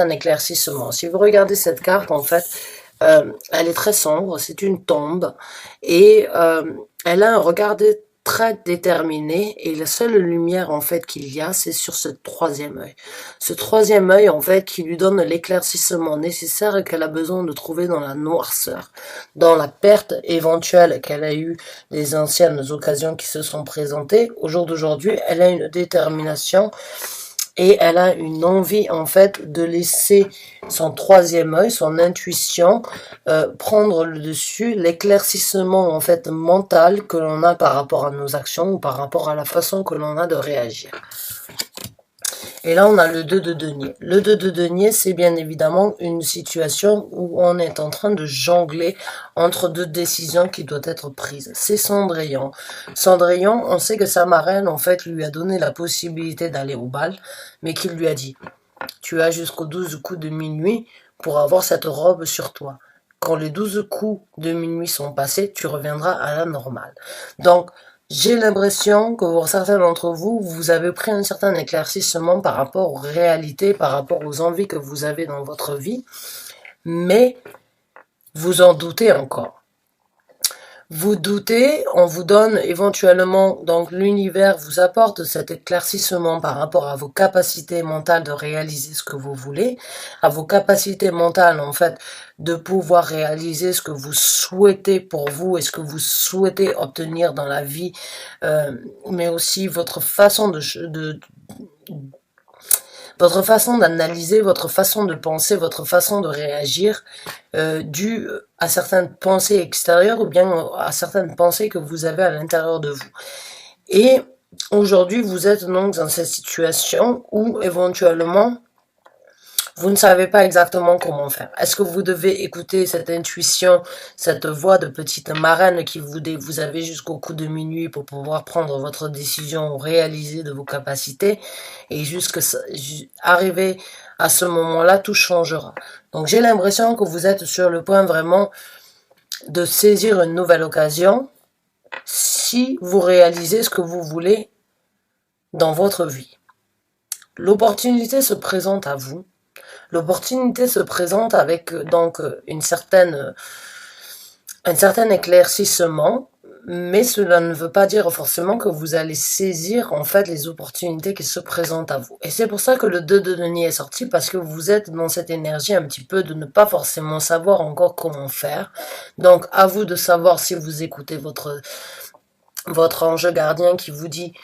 un éclaircissement. Si vous regardez cette carte, en fait, elle est très sombre, c'est une tombe, et elle a un regard très déterminé, et la seule lumière, en fait, qu'il y a, c'est sur ce troisième œil. Ce troisième œil, en fait, qui lui donne l'éclaircissement nécessaire et qu'elle a besoin de trouver dans la noirceur, dans la perte éventuelle qu'elle a eue des anciennes occasions qui se sont présentées. Au jour d'aujourd'hui, elle a une détermination et elle a une envie, en fait, de laisser son troisième œil, son intuition, prendre le dessus, l'éclaircissement, en fait, mental que l'on a par rapport à nos actions ou par rapport à la façon que l'on a de réagir. Et là, on a le 2 de denier. Le 2 de denier, c'est bien évidemment une situation où on est en train de jongler entre deux décisions qui doivent être prises. C'est Cendrillon. Cendrillon, on sait que sa marraine, en fait, lui a donné la possibilité d'aller au bal, mais qu'il lui a dit, tu as jusqu'aux 12 coups de minuit pour avoir cette robe sur toi. Quand les 12 coups de minuit sont passés, tu reviendras à la normale. Donc, j'ai l'impression que pour certains d'entre vous, vous avez pris un certain éclaircissement par rapport aux réalités, par rapport aux envies que vous avez dans votre vie, mais vous en doutez encore. Vous doutez, on vous donne éventuellement, donc l'univers vous apporte cet éclaircissement par rapport à vos capacités mentales de réaliser ce que vous voulez, à vos capacités mentales en fait de pouvoir réaliser ce que vous souhaitez pour vous et ce que vous souhaitez obtenir dans la vie, mais aussi votre façon votre façon d'analyser, votre façon de penser, votre façon de réagir, dû à certaines pensées extérieures ou bien à certaines pensées que vous avez à l'intérieur de vous. Et aujourd'hui, vous êtes donc dans cette situation où éventuellement, vous ne savez pas exactement comment faire. Est-ce que vous devez écouter cette intuition, cette voix de petite marraine qui vous dit vous avez jusqu'au coup de minuit pour pouvoir prendre votre décision ou réaliser de vos capacités et arriver à ce moment-là, tout changera. Donc j'ai l'impression que vous êtes sur le point vraiment de saisir une nouvelle occasion si vous réalisez ce que vous voulez dans votre vie. L'opportunité se présente à vous. L'opportunité se présente avec donc un certain éclaircissement, mais cela ne veut pas dire forcément que vous allez saisir en fait les opportunités qui se présentent à vous. Et c'est pour ça que le 2 de denier est sorti, parce que vous êtes dans cette énergie un petit peu de ne pas forcément savoir encore comment faire. Donc à vous de savoir si vous écoutez votre ange gardien qui vous dit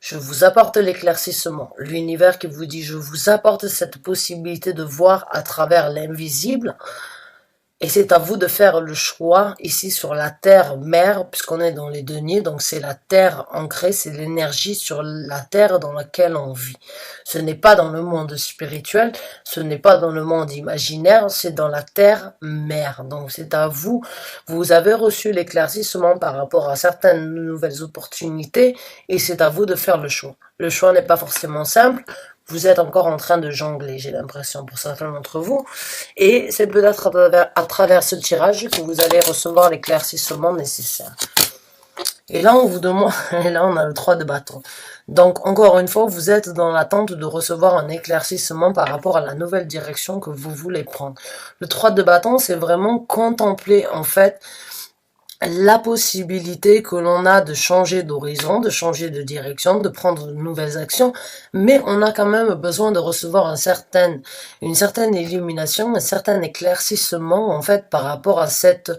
je vous apporte l'éclaircissement. L'univers qui vous dit, je vous apporte cette possibilité de voir à travers l'invisible. Et c'est à vous de faire le choix ici sur la terre mère, puisqu'on est dans les deniers, donc c'est la terre ancrée, c'est l'énergie sur la terre dans laquelle on vit. Ce n'est pas dans le monde spirituel, ce n'est pas dans le monde imaginaire, c'est dans la terre mère. Donc c'est à vous, vous avez reçu l'éclaircissement par rapport à certaines nouvelles opportunités, et c'est à vous de faire le choix. Le choix n'est pas forcément simple. Vous êtes encore en train de jongler, j'ai l'impression, pour certains d'entre vous. Et c'est peut-être à travers ce tirage que vous allez recevoir l'éclaircissement nécessaire. Et là, on vous demande, et là, on a le 3 de bâton. Donc, encore une fois, vous êtes dans l'attente de recevoir un éclaircissement par rapport à la nouvelle direction que vous voulez prendre. Le 3 de bâton, c'est vraiment contempler, en fait, la possibilité que l'on a de changer d'horizon, de changer de direction, de prendre de nouvelles actions, mais on a quand même besoin de recevoir une certaine illumination, un certain éclaircissement en fait par rapport à cette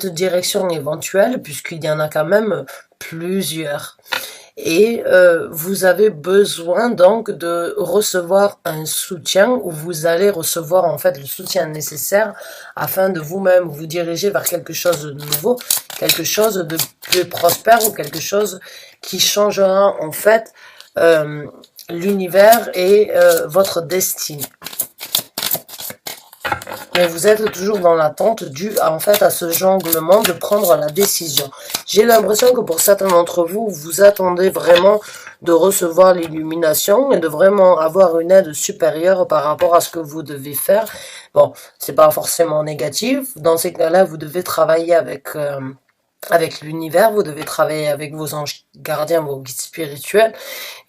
direction éventuelle, puisqu'il y en a quand même plusieurs. Et vous avez besoin donc de recevoir un soutien, où vous allez recevoir en fait le soutien nécessaire afin de vous-même vous diriger vers quelque chose de nouveau, quelque chose de plus prospère ou quelque chose qui changera en fait l'univers et votre destinée. Mais vous êtes toujours dans l'attente due en fait à ce jonglement de prendre la décision. J'ai l'impression que pour certains d'entre vous, vous attendez vraiment de recevoir l'illumination et de vraiment avoir une aide supérieure par rapport à ce que vous devez faire. Bon, c'est pas forcément négatif. Dans ces cas-là, vous devez travailler avec avec l'univers, vous devez travailler avec vos anges gardiens, vos guides spirituels.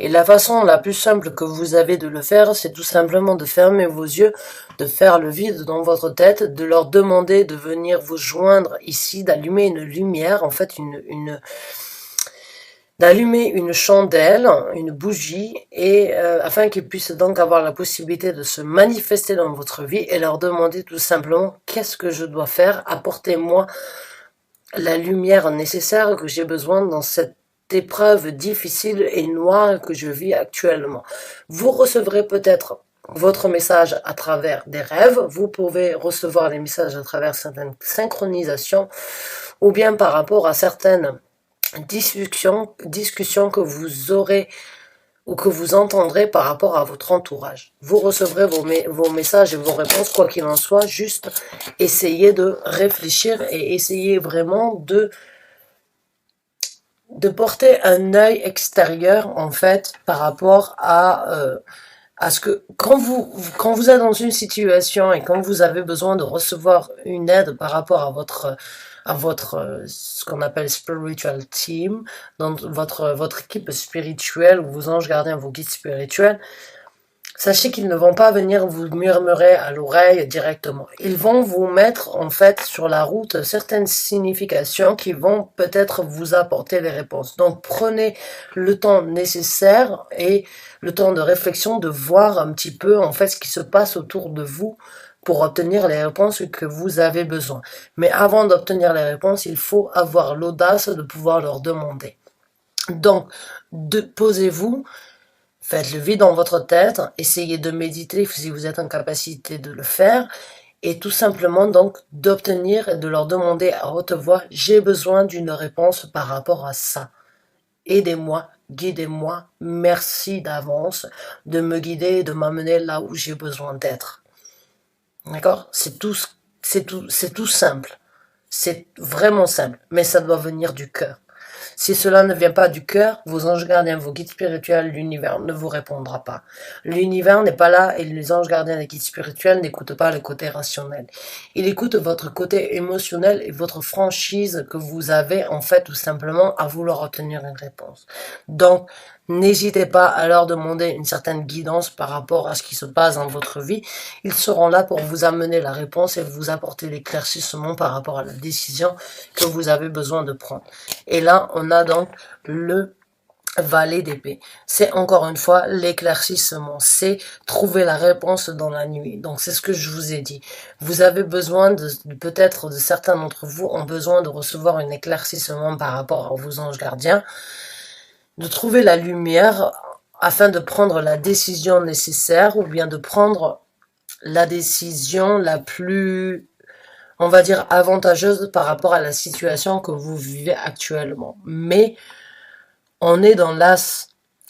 Et la façon la plus simple que vous avez de le faire, c'est tout simplement de fermer vos yeux, de faire le vide dans votre tête, de leur demander de venir vous joindre ici, d'allumer une lumière, en fait d'allumer une chandelle, une bougie, et afin qu'ils puissent donc avoir la possibilité de se manifester dans votre vie et leur demander tout simplement qu'est-ce que je dois faire, apportez-moi la lumière nécessaire que j'ai besoin dans cette épreuve difficile et noire que je vis actuellement. Vous recevrez peut-être votre message à travers des rêves, vous pouvez recevoir les messages à travers certaines synchronisations ou bien par rapport à certaines discussions que vous aurez ou que vous entendrez par rapport à votre entourage. Vous recevrez vos messages et vos réponses, quoi qu'il en soit, juste essayez de réfléchir et essayez vraiment de porter un œil extérieur, en fait, par rapport à ce que, quand vous êtes dans une situation et quand vous avez besoin de recevoir une aide par rapport à votre ce qu'on appelle spiritual team, dans votre équipe spirituelle, ou vos anges gardiens, vos guides spirituels, sachez qu'ils ne vont pas venir vous murmurer à l'oreille directement. Ils vont vous mettre en fait sur la route certaines significations qui vont peut-être vous apporter les réponses. Donc prenez le temps nécessaire et le temps de réflexion de voir un petit peu en fait ce qui se passe autour de vous pour obtenir les réponses que vous avez besoin. Mais avant d'obtenir les réponses, il faut avoir l'audace de pouvoir leur demander. Donc, posez-vous, faites le vide dans votre tête, essayez de méditer si vous êtes en capacité de le faire, et tout simplement donc d'obtenir et de leur demander à haute voix, j'ai besoin d'une réponse par rapport à ça. Aidez-moi, guidez-moi, merci d'avance de me guider et de m'amener là où j'ai besoin d'être. D'accord? C'est tout simple. C'est vraiment simple, mais ça doit venir du cœur. Si cela ne vient pas du cœur, vos anges gardiens, vos guides spirituels, l'univers ne vous répondra pas. L'univers n'est pas là et les anges gardiens et les guides spirituels n'écoutent pas le côté rationnel. Il écoute votre côté émotionnel et votre franchise que vous avez en fait tout simplement à vouloir obtenir une réponse. Donc, n'hésitez pas à leur demander une certaine guidance par rapport à ce qui se passe dans votre vie. Ils seront là pour vous amener la réponse et vous apporter l'éclaircissement par rapport à la décision que vous avez besoin de prendre. Et là, on a donc le valet d'épée. C'est encore une fois l'éclaircissement, c'est trouver la réponse dans la nuit. Donc c'est ce que je vous ai dit. Vous avez besoin peut-être de certains d'entre vous ont besoin de recevoir un éclaircissement par rapport à vos anges gardiens, de trouver la lumière afin de prendre la décision nécessaire ou bien de prendre la décision la plus, on va dire, avantageuse par rapport à la situation que vous vivez actuellement. Mais on est dans l'as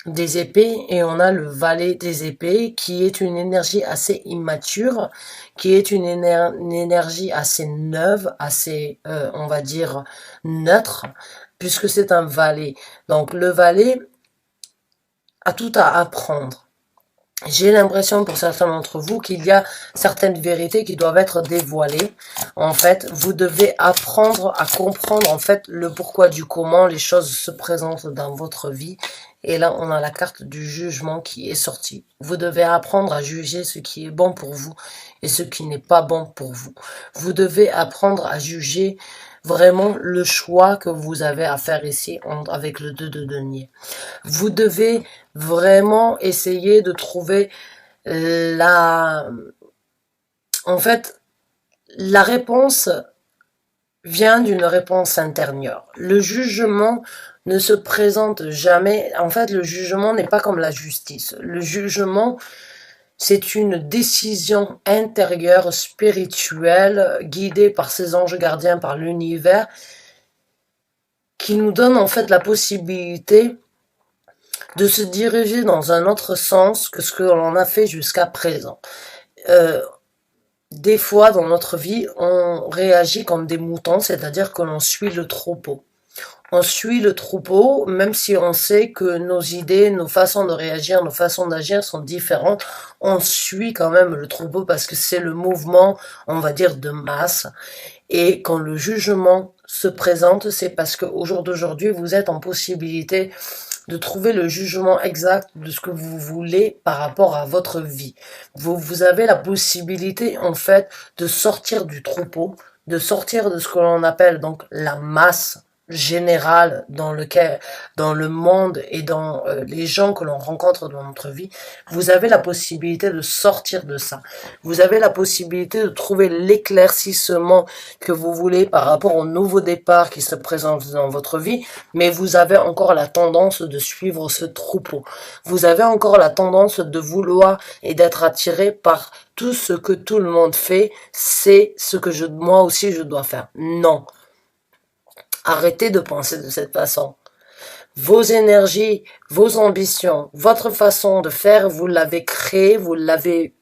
des épées et on a le valet des épées qui est une énergie assez immature, qui est une énergie assez neuve, assez, on va dire, neutre, puisque c'est un valet. Donc le valet a tout à apprendre. J'ai l'impression pour certains d'entre vous qu'il y a certaines vérités qui doivent être dévoilées. En fait, vous devez apprendre à comprendre en fait le pourquoi du comment les choses se présentent dans votre vie. Et là, on a la carte du jugement qui est sortie. Vous devez apprendre à juger ce qui est bon pour vous et ce qui n'est pas bon pour vous. Vous devez apprendre à juger vraiment le choix que vous avez à faire ici avec le 2 de denier. Vous devez vraiment essayer de trouver en fait, la réponse vient d'une réponse intérieure. Le jugement ne se présente jamais. En fait, le jugement n'est pas comme la justice. Le jugement, c'est une décision intérieure, spirituelle, guidée par ses anges gardiens, par l'univers, qui nous donne en fait la possibilité de se diriger dans un autre sens que ce que l'on a fait jusqu'à présent. Des fois, dans notre vie, on réagit comme des moutons, c'est-à-dire que l'on suit le troupeau. On suit le troupeau, même si on sait que nos idées, nos façons de réagir, nos façons d'agir sont différentes, on suit quand même le troupeau parce que c'est le mouvement, on va dire, de masse. Et quand le jugement se présente, c'est parce qu'au jour d'aujourd'hui, vous êtes en possibilité de trouver le jugement exact de ce que vous voulez par rapport à votre vie. Vous avez la possibilité, en fait, de sortir du troupeau, de sortir de ce que l'on appelle donc la masse générale dans le monde et dans les gens que l'on rencontre dans notre vie. Vous avez la possibilité de sortir de ça. Vous avez la possibilité de trouver l'éclaircissement que vous voulez par rapport au nouveau départ qui se présente dans votre vie, mais vous avez encore la tendance de suivre ce troupeau. Vous avez encore la tendance de vouloir et d'être attiré par tout ce que tout le monde fait, c'est ce que moi aussi je dois faire. Non. Arrêtez de penser de cette façon. Vos énergies, vos ambitions, votre façon de faire, vous l'avez créé, vous l'avez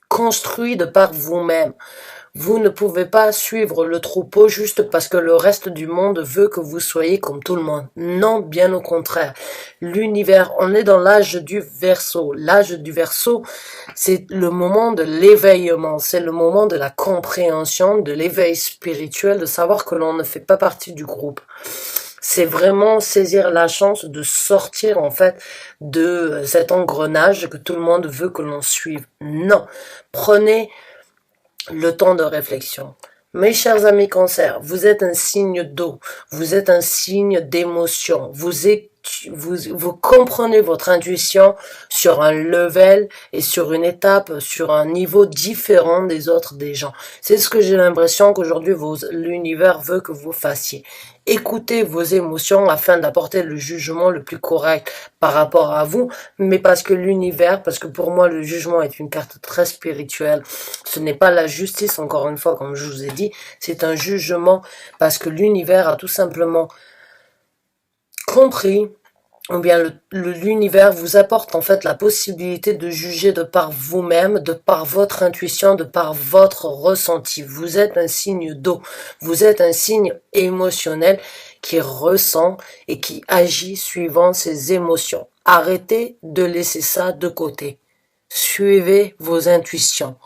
construit de par vous-même. Vous ne pouvez pas suivre le troupeau juste parce que le reste du monde veut que vous soyez comme tout le monde. Non, bien au contraire. L'univers, on est dans l'âge du Verseau. L'âge du Verseau, c'est le moment de l'éveillement, c'est le moment de la compréhension, de l'éveil spirituel, de savoir que l'on ne fait pas partie du groupe. C'est vraiment saisir la chance de sortir en fait de cet engrenage que tout le monde veut que l'on suive. Non, prenez le temps de réflexion. Mes chers amis Cancer, vous êtes un signe d'eau, vous êtes un signe d'émotion, vous comprenez votre intuition sur un level et sur une étape, sur un niveau différent des autres des gens. C'est ce que j'ai l'impression qu'aujourd'hui l'univers veut que vous fassiez. Écoutez vos émotions afin d'apporter le jugement le plus correct par rapport à vous, mais parce que pour moi le jugement est une carte très spirituelle. Ce n'est pas la justice, encore une fois, comme je vous ai dit, c'est un jugement parce que l'univers a tout simplement compris, ou bien l'univers vous apporte en fait la possibilité de juger de par vous-même, de par votre intuition, de par votre ressenti. Vous êtes un signe d'eau, vous êtes un signe émotionnel qui ressent et qui agit suivant ses émotions. Arrêtez de laisser ça de côté. Suivez vos intuitions.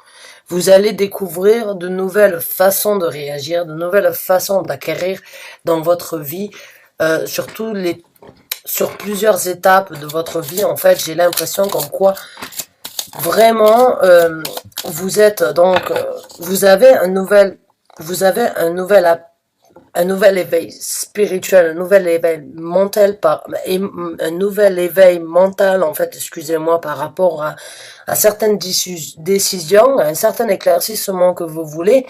Vous allez découvrir de nouvelles façons de réagir, de nouvelles façons d'acquérir dans votre vie, sur plusieurs étapes de votre vie. En fait, j'ai l'impression comme quoi vraiment vous avez un nouvel éveil spirituel, un nouvel éveil mental, en fait, excusez-moi, par rapport à certaines décisions, à un certain éclaircissement que vous voulez.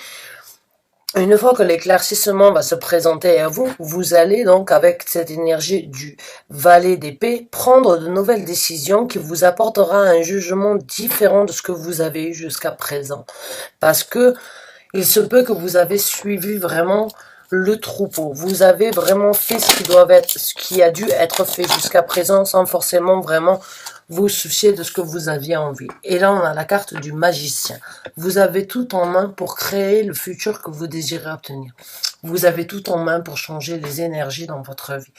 Une fois que l'éclaircissement va se présenter à vous, vous allez donc, avec cette énergie du valet d'épée, prendre de nouvelles décisions qui vous apportera un jugement différent de ce que vous avez eu jusqu'à présent. Parce que il se peut que vous avez suivi vraiment le troupeau. Vous avez vraiment fait ce qui a dû être fait jusqu'à présent sans forcément vraiment vous soucier de ce que vous aviez envie. Et là, on a la carte du magicien. Vous avez tout en main pour créer le futur que vous désirez obtenir. Vous avez tout en main pour changer les énergies dans votre vie.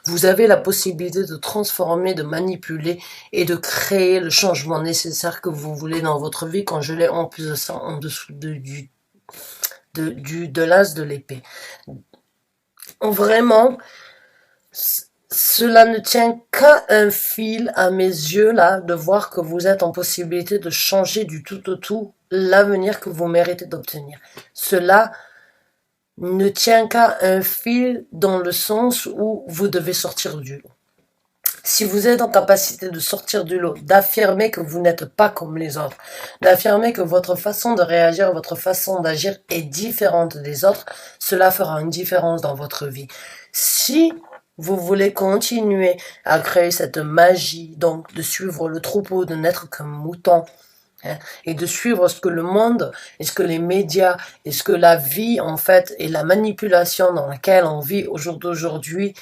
Vous avez la possibilité de transformer, de manipuler et de créer le changement nécessaire que vous voulez dans votre vie quand je l'ai en plus de ça en dessous de l'as de l'épée. Vraiment, cela ne tient qu'à un fil à mes yeux là, de voir que vous êtes en possibilité de changer du tout au tout l'avenir que vous méritez d'obtenir. Cela ne tient qu'à un fil dans le sens où vous devez sortir du lot. Si vous êtes en capacité de sortir du lot, d'affirmer que vous n'êtes pas comme les autres, d'affirmer que votre façon de réagir, votre façon d'agir est différente des autres, cela fera une différence dans votre vie. Si vous voulez continuer à créer cette magie, donc de suivre le troupeau, de n'être qu'un mouton, et de suivre ce que le monde, et ce que les médias, et ce que la vie, en fait, et la manipulation dans laquelle on vit au jour d'aujourd'hui,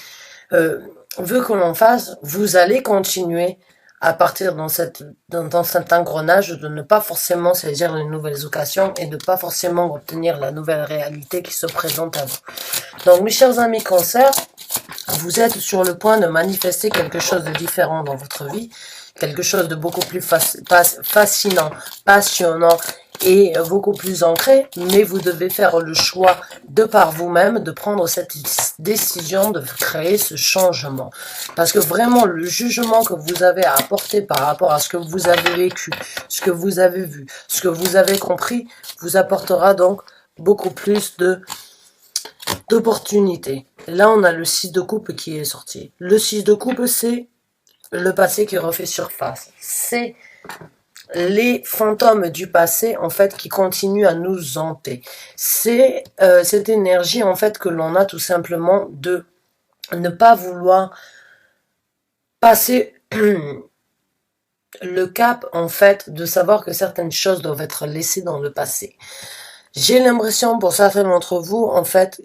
veut que l'on fasse, vous allez continuer à partir dans cet engrenage de ne pas forcément saisir les nouvelles occasions et de pas forcément obtenir la nouvelle réalité qui se présente à vous. Donc, mes chers amis Cancer, vous êtes sur le point de manifester quelque chose de différent dans votre vie, quelque chose de beaucoup plus fascinant, passionnant est beaucoup plus ancré, mais vous devez faire le choix de par vous-même de prendre cette décision de créer ce changement. Parce que vraiment, le jugement que vous avez à apporter par rapport à ce que vous avez vécu, ce que vous avez vu, ce que vous avez compris, vous apportera donc beaucoup plus d'opportunités. Là, on a le 6 de coupe qui est sorti. Le 6 de coupe, c'est le passé qui refait surface. C'est les fantômes du passé, en fait, qui continuent à nous hanter. C'est cette énergie, en fait, que l'on a tout simplement de ne pas vouloir passer le cap, en fait, de savoir que certaines choses doivent être laissées dans le passé. J'ai l'impression, pour certains d'entre vous, en fait,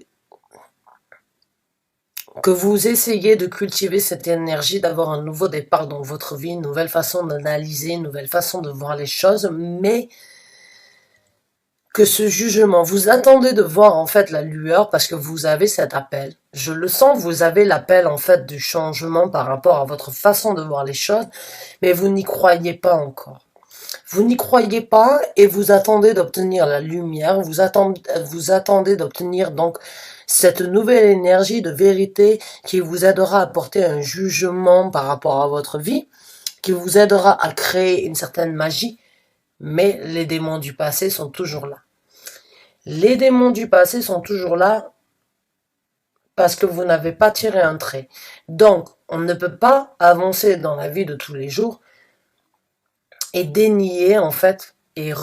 que vous essayez de cultiver cette énergie, d'avoir un nouveau départ dans votre vie, une nouvelle façon d'analyser, une nouvelle façon de voir les choses, mais que ce jugement, vous attendez de voir en fait la lueur parce que vous avez cet appel. Je le sens, vous avez l'appel en fait du changement par rapport à votre façon de voir les choses, mais vous n'y croyez pas encore. Vous n'y croyez pas et vous attendez d'obtenir la lumière, vous attendez d'obtenir donc cette nouvelle énergie de vérité qui vous aidera à porter un jugement par rapport à votre vie, qui vous aidera à créer une certaine magie, mais les démons du passé sont toujours là. Les démons du passé sont toujours là parce que vous n'avez pas tiré un trait. Donc, on ne peut pas avancer dans la vie de tous les jours et dénier en fait et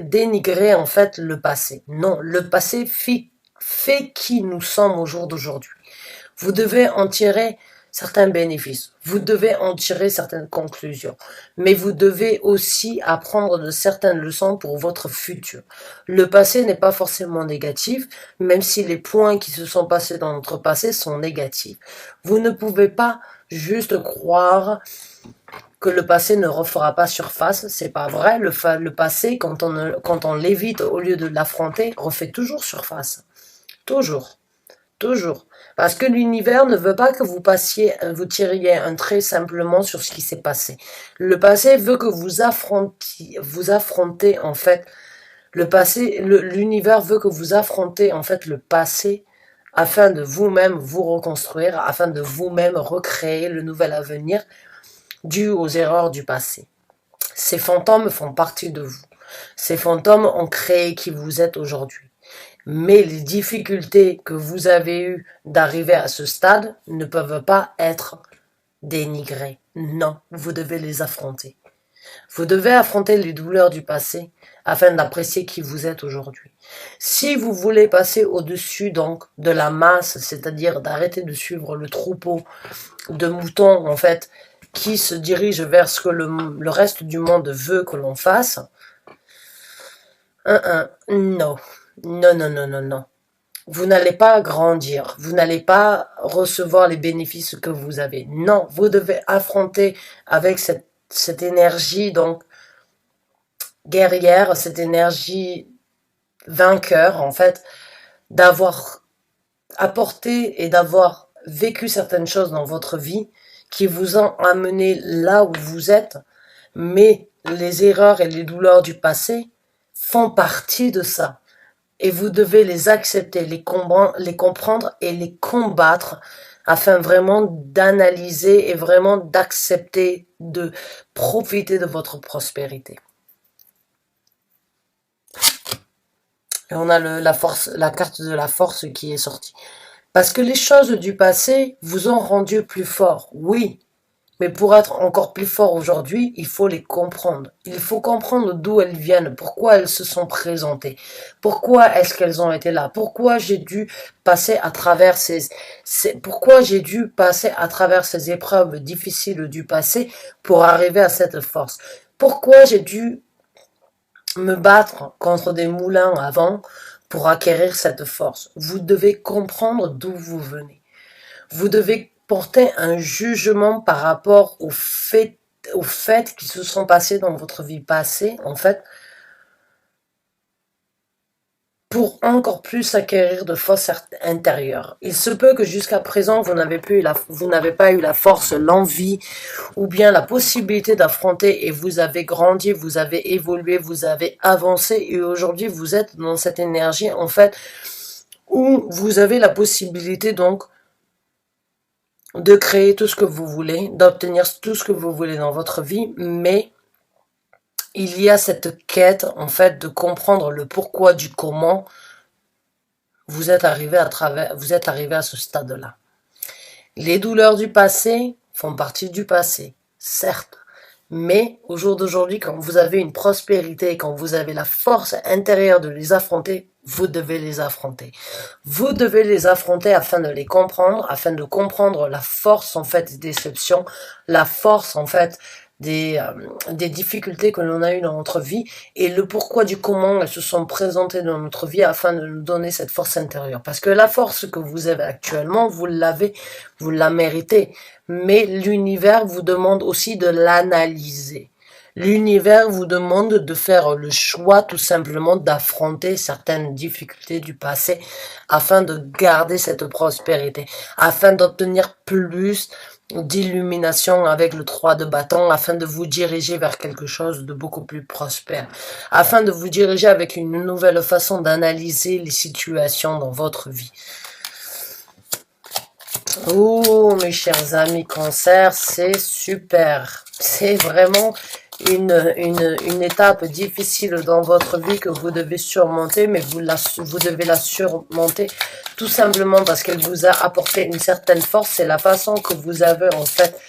dénigrer en fait le passé. Non, le passé fait qui nous sommes au jour d'aujourd'hui. Vous devez en tirer certains bénéfices, vous devez en tirer certaines conclusions, mais vous devez aussi apprendre de certaines leçons pour votre futur. Le passé n'est pas forcément négatif, même si les points qui se sont passés dans notre passé sont négatifs. Vous ne pouvez pas juste croire que le passé ne refera pas surface, c'est pas vrai. Le passé, quand on l'évite au lieu de l'affronter, refait toujours surface. Toujours. Toujours. Parce que l'univers ne veut pas que vous tiriez un trait simplement sur ce qui s'est passé. Le passé veut que vous affrontez en fait le passé, l'univers veut que vous affrontez en fait le passé afin de vous-même vous reconstruire, afin de vous-même recréer le nouvel avenir dû aux erreurs du passé. Ces fantômes font partie de vous. Ces fantômes ont créé qui vous êtes aujourd'hui. Mais les difficultés que vous avez eues d'arriver à ce stade ne peuvent pas être dénigrées. Non, vous devez les affronter. Vous devez affronter les douleurs du passé afin d'apprécier qui vous êtes aujourd'hui. Si vous voulez passer au-dessus donc de la masse, c'est-à-dire d'arrêter de suivre le troupeau de moutons en fait qui se dirige vers ce que le reste du monde veut que l'on fasse, non. Non, non, non, non, non. Vous n'allez pas grandir, vous n'allez pas recevoir les bénéfices que vous avez. Non, vous devez affronter avec cette énergie donc guerrière, cette énergie vainqueur en fait, d'avoir apporté et d'avoir vécu certaines choses dans votre vie qui vous ont amené là où vous êtes, mais les erreurs et les douleurs du passé font partie de ça. Et vous devez les accepter, les comprendre et les combattre afin vraiment d'analyser et vraiment d'accepter de profiter de votre prospérité. Et on a la carte de la force qui est sortie. Parce que les choses du passé vous ont rendu plus fort, oui. Mais pour être encore plus fort aujourd'hui, il faut les comprendre. Il faut comprendre d'où elles viennent, pourquoi elles se sont présentées, pourquoi est-ce qu'elles ont été là, pourquoi j'ai dû passer à travers pourquoi j'ai dû passer à travers ces épreuves difficiles du passé pour arriver à cette force. Pourquoi j'ai dû me battre contre des moulins avant pour acquérir cette force. Vous devez comprendre d'où vous venez. Vous devez porter un jugement par rapport aux faits qui se sont passés dans votre vie passée, en fait, pour encore plus acquérir de force intérieure. Il se peut que jusqu'à présent, vous n'avez pas eu la force, l'envie, ou bien la possibilité d'affronter, et vous avez grandi, vous avez évolué, vous avez avancé, et aujourd'hui, vous êtes dans cette énergie, en fait, où vous avez la possibilité, donc, de créer tout ce que vous voulez, d'obtenir tout ce que vous voulez dans votre vie, mais il y a cette quête, en fait, de comprendre le pourquoi du comment vous êtes arrivé à ce stade-là. Les douleurs du passé font partie du passé, certes. Mais au jour d'aujourd'hui, quand vous avez une prospérité, quand vous avez la force intérieure de les affronter, vous devez les affronter. Vous devez les affronter afin de les comprendre, afin de comprendre la force, en fait, des déceptions, la force, en fait, des difficultés que l'on a eues dans notre vie et le pourquoi du comment elles se sont présentées dans notre vie afin de nous donner cette force intérieure. Parce que la force que vous avez actuellement, vous la méritez. Mais l'univers vous demande aussi de l'analyser. L'univers vous demande de faire le choix tout simplement d'affronter certaines difficultés du passé afin de garder cette prospérité, afin d'obtenir plus d'illumination avec le 3 de bâton, afin de vous diriger vers quelque chose de beaucoup plus prospère, afin de vous diriger avec une nouvelle façon d'analyser les situations dans votre vie. Oh, mes chers amis Cancer, c'est super. C'est vraiment une étape difficile dans votre vie que vous devez surmonter, mais vous devez la surmonter tout simplement parce qu'elle vous a apporté une certaine force. C'est la façon que vous avez en fait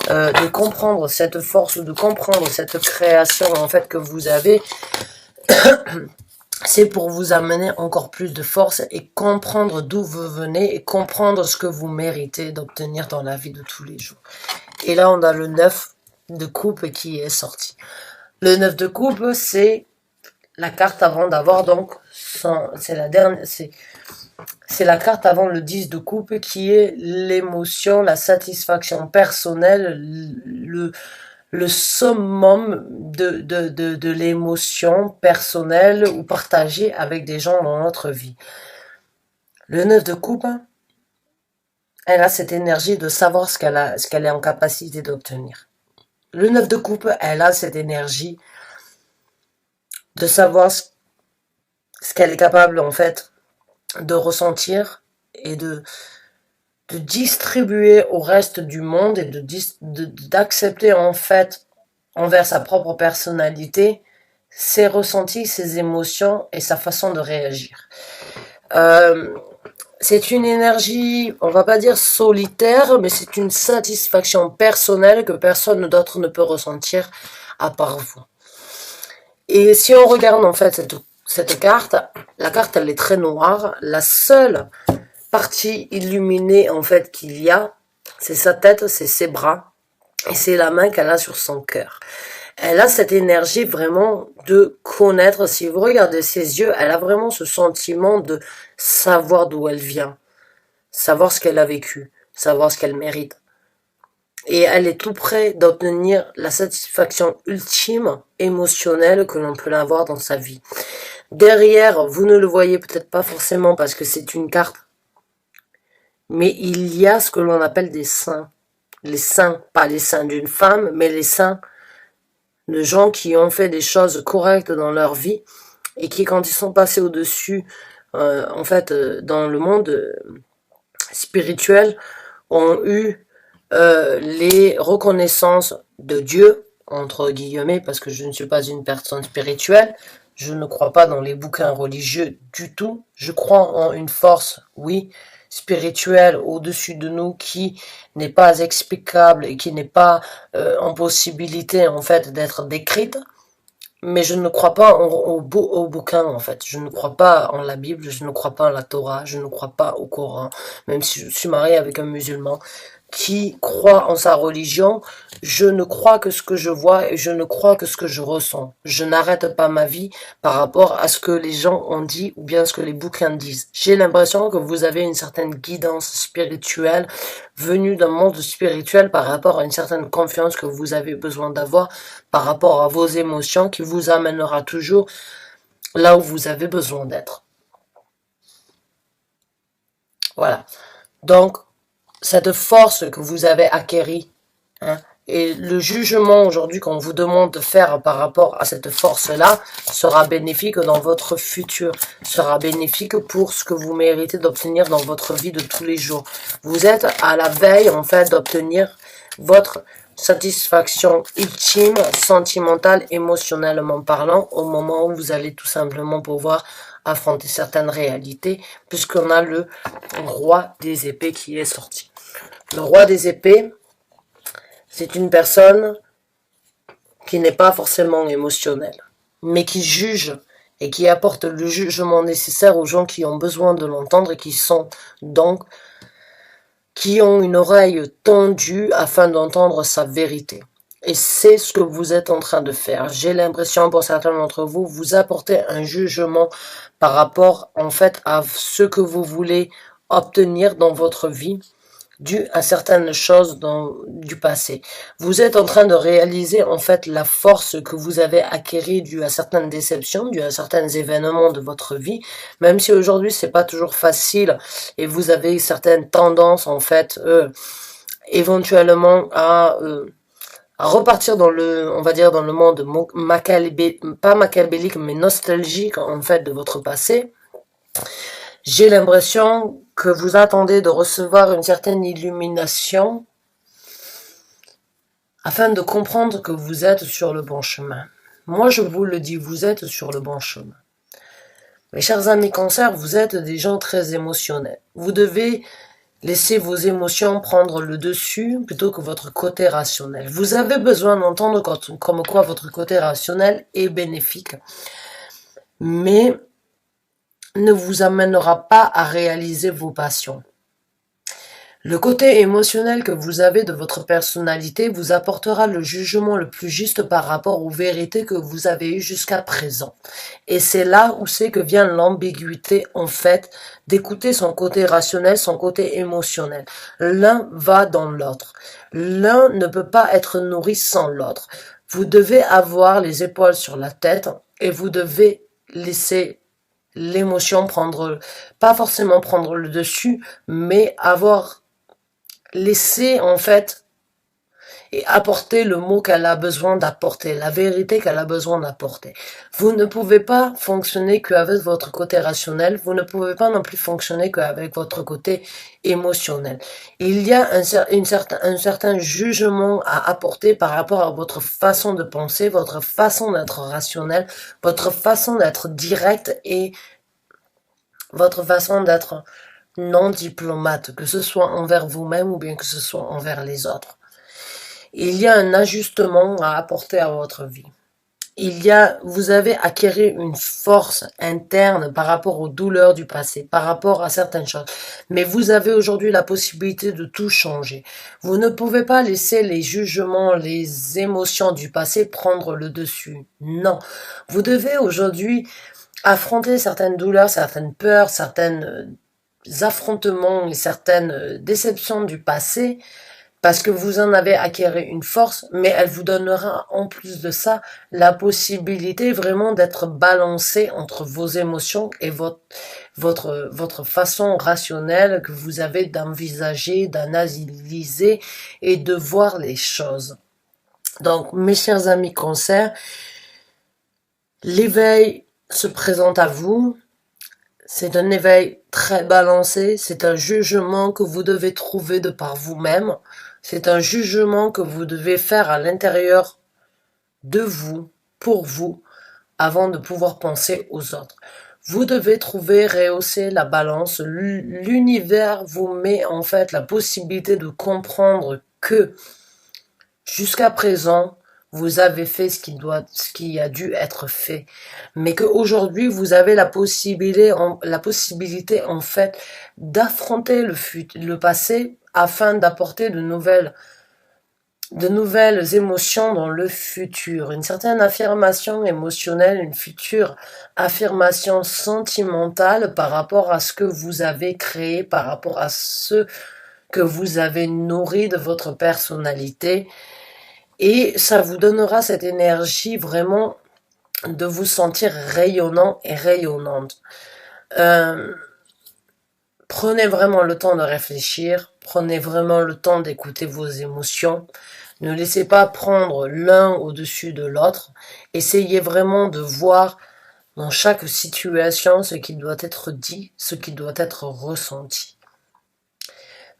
de comprendre cette force, de comprendre cette création en fait que vous avez. C'est pour vous amener encore plus de force et comprendre d'où vous venez et comprendre ce que vous méritez d'obtenir dans la vie de tous les jours. Et là, on a le 9 de coupe qui est sorti. Le 9 de coupe, c'est la carte avant d'avoir donc c'est la dernière, c'est la carte avant le 10 de coupe qui est l'émotion, la satisfaction personnelle, le summum de l'émotion personnelle ou partagée avec des gens dans notre vie. Le 9 de coupe, elle a cette énergie de savoir ce qu'elle est en capacité d'obtenir. Le 9 de coupe, elle a cette énergie de savoir ce qu'elle est capable en fait de ressentir et de distribuer au reste du monde et d'accepter en fait envers sa propre personnalité ses ressentis, ses émotions et sa façon de réagir. C'est une énergie, on va pas dire solitaire, mais c'est une satisfaction personnelle que personne d'autre ne peut ressentir à part vous. Et si on regarde en fait cette carte, la carte elle est très noire. La seule partie illuminée en fait qu'il y a, c'est sa tête, c'est ses bras et c'est la main qu'elle a sur son cœur. Elle a cette énergie vraiment de connaître. Si vous regardez ses yeux, elle a vraiment ce sentiment de savoir d'où elle vient, savoir ce qu'elle a vécu, savoir ce qu'elle mérite. Et elle est tout près d'obtenir la satisfaction ultime, émotionnelle que l'on peut avoir dans sa vie. Derrière, vous ne le voyez peut-être pas forcément parce que c'est une carte, mais il y a ce que l'on appelle des saints. Les saints, pas les saints d'une femme, mais les saints de gens qui ont fait des choses correctes dans leur vie et qui, quand ils sont passés au-dessus, en fait, dans le monde spirituel, ont eu les reconnaissances de Dieu, entre guillemets, parce que je ne suis pas une personne spirituelle, je ne crois pas dans les bouquins religieux du tout, je crois en une force, oui, spirituelle au-dessus de nous qui n'est pas explicable et qui n'est pas en possibilité en fait d'être décrite, mais je ne crois pas au bouquin en fait, je ne crois pas en la Bible, je ne crois pas en la Torah, je ne crois pas au Coran, même si je suis marié avec un musulman qui croit en sa religion, je ne crois que ce que je vois et je ne crois que ce que je ressens. Je n'arrête pas ma vie par rapport à ce que les gens ont dit ou bien ce que les bouquins disent. J'ai l'impression que vous avez une certaine guidance spirituelle venue d'un monde spirituel par rapport à une certaine confiance que vous avez besoin d'avoir par rapport à vos émotions qui vous amènera toujours là où vous avez besoin d'être. Voilà. Donc, cette force que vous avez acquérie, hein, et le jugement aujourd'hui qu'on vous demande de faire par rapport à cette force-là sera bénéfique dans votre futur, sera bénéfique pour ce que vous méritez d'obtenir dans votre vie de tous les jours. Vous êtes à la veille, en fait, d'obtenir votre satisfaction ultime, sentimentale, émotionnellement parlant, au moment où vous allez tout simplement pouvoir affronter certaines réalités, puisqu'on a le roi des épées qui est sorti. Le roi des épées, c'est une personne qui n'est pas forcément émotionnelle, mais qui juge et qui apporte le jugement nécessaire aux gens qui ont besoin de l'entendre et qui sont donc, qui ont une oreille tendue afin d'entendre sa vérité. Et c'est ce que vous êtes en train de faire. J'ai l'impression, pour certains d'entre vous, vous apportez un jugement par rapport, en fait, à ce que vous voulez obtenir dans votre vie, dû à certaines choses du passé. Vous êtes en train de réaliser en fait la force que vous avez acquérie dû à certaines déceptions, dû à certains événements de votre vie, même si aujourd'hui c'est pas toujours facile et vous avez certaines tendances en fait éventuellement à repartir dans le, on va dire dans le monde pas macabélique mais nostalgique en fait de votre passé. J'ai l'impression que vous attendez de recevoir une certaine illumination afin de comprendre que vous êtes sur le bon chemin. Moi, je vous le dis, vous êtes sur le bon chemin. Mes chers amis Cancer, vous êtes des gens très émotionnels. Vous devez laisser vos émotions prendre le dessus plutôt que votre côté rationnel. Vous avez besoin d'entendre comme quoi votre côté rationnel est bénéfique, mais ne vous amènera pas à réaliser vos passions. Le côté émotionnel que vous avez de votre personnalité vous apportera le jugement le plus juste par rapport aux vérités que vous avez eues jusqu'à présent. Et c'est là où c'est que vient l'ambiguïté, en fait, d'écouter son côté rationnel, son côté émotionnel. L'un va dans l'autre. L'un ne peut pas être nourri sans l'autre. Vous devez avoir les épaules sur la tête et vous devez laisser l'émotion pas forcément prendre le dessus, mais laisser en fait et apporter le mot qu'elle a besoin d'apporter, la vérité qu'elle a besoin d'apporter. Vous ne pouvez pas fonctionner qu'avec votre côté rationnel, vous ne pouvez pas non plus fonctionner qu'avec votre côté émotionnel. Il y a un certain jugement à apporter par rapport à votre façon de penser, votre façon d'être rationnel, votre façon d'être direct et votre façon d'être non diplomate, que ce soit envers vous-même ou bien que ce soit envers les autres. Il y a un ajustement à apporter à votre vie. Vous avez acquis une force interne par rapport aux douleurs du passé, par rapport à certaines choses. Mais vous avez aujourd'hui la possibilité de tout changer. Vous ne pouvez pas laisser les jugements, les émotions du passé prendre le dessus. Non. Vous devez aujourd'hui affronter certaines douleurs, certaines peurs, certains affrontements et certaines déceptions du passé, parce que vous en avez acquis une force, mais elle vous donnera en plus de ça la possibilité vraiment d'être balancé entre vos émotions et votre façon rationnelle que vous avez d'envisager, d'analyser et de voir les choses. Donc, mes chers amis Cancer, l'éveil se présente à vous. C'est un éveil très balancé, c'est un jugement que vous devez trouver de par vous-même, c'est un jugement que vous devez faire à l'intérieur de vous, pour vous, avant de pouvoir penser aux autres. Vous devez trouver, rehausser la balance. L'univers vous met en fait la possibilité de comprendre que jusqu'à présent, vous avez fait ce qui a dû être fait, mais qu'aujourd'hui vous avez la possibilité en fait d'affronter le passé afin d'apporter de nouvelles émotions dans le futur, une certaine affirmation émotionnelle, une future affirmation sentimentale par rapport à ce que vous avez créé, par rapport à ce que vous avez nourri de votre personnalité. Et ça vous donnera cette énergie vraiment de vous sentir rayonnant et rayonnante. Prenez vraiment le temps de réfléchir, prenez vraiment le temps d'écouter vos émotions. Ne laissez pas prendre l'un au-dessus de l'autre. Essayez vraiment de voir dans chaque situation ce qui doit être dit, ce qui doit être ressenti.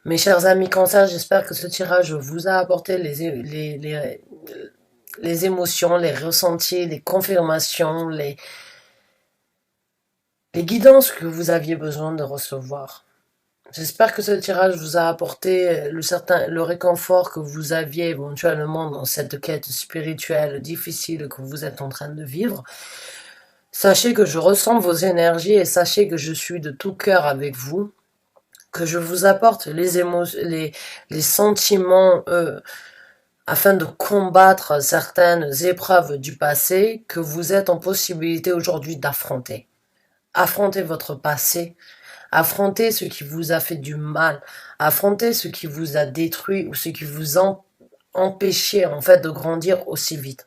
Mes chers amis Cancer, j'espère que ce tirage vous a apporté les émotions, les ressentis, les confirmations, les guidances que vous aviez besoin de recevoir. J'espère que ce tirage vous a apporté le réconfort que vous aviez éventuellement dans cette quête spirituelle difficile que vous êtes en train de vivre. Sachez que je ressens vos énergies et sachez que je suis de tout cœur avec vous, que je vous apporte les sentiments afin de combattre certaines épreuves du passé que vous êtes en possibilité aujourd'hui d'affronter. Affrontez votre passé, affrontez ce qui vous a fait du mal, affrontez ce qui vous a détruit ou ce qui vous a empêché en fait de grandir aussi vite.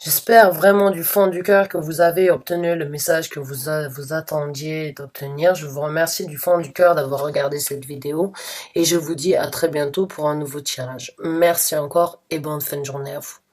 J'espère vraiment du fond du cœur que vous avez obtenu le message que vous attendiez d'obtenir. Je vous remercie du fond du cœur d'avoir regardé cette vidéo et je vous dis à très bientôt pour un nouveau tirage. Merci encore et bonne fin de journée à vous.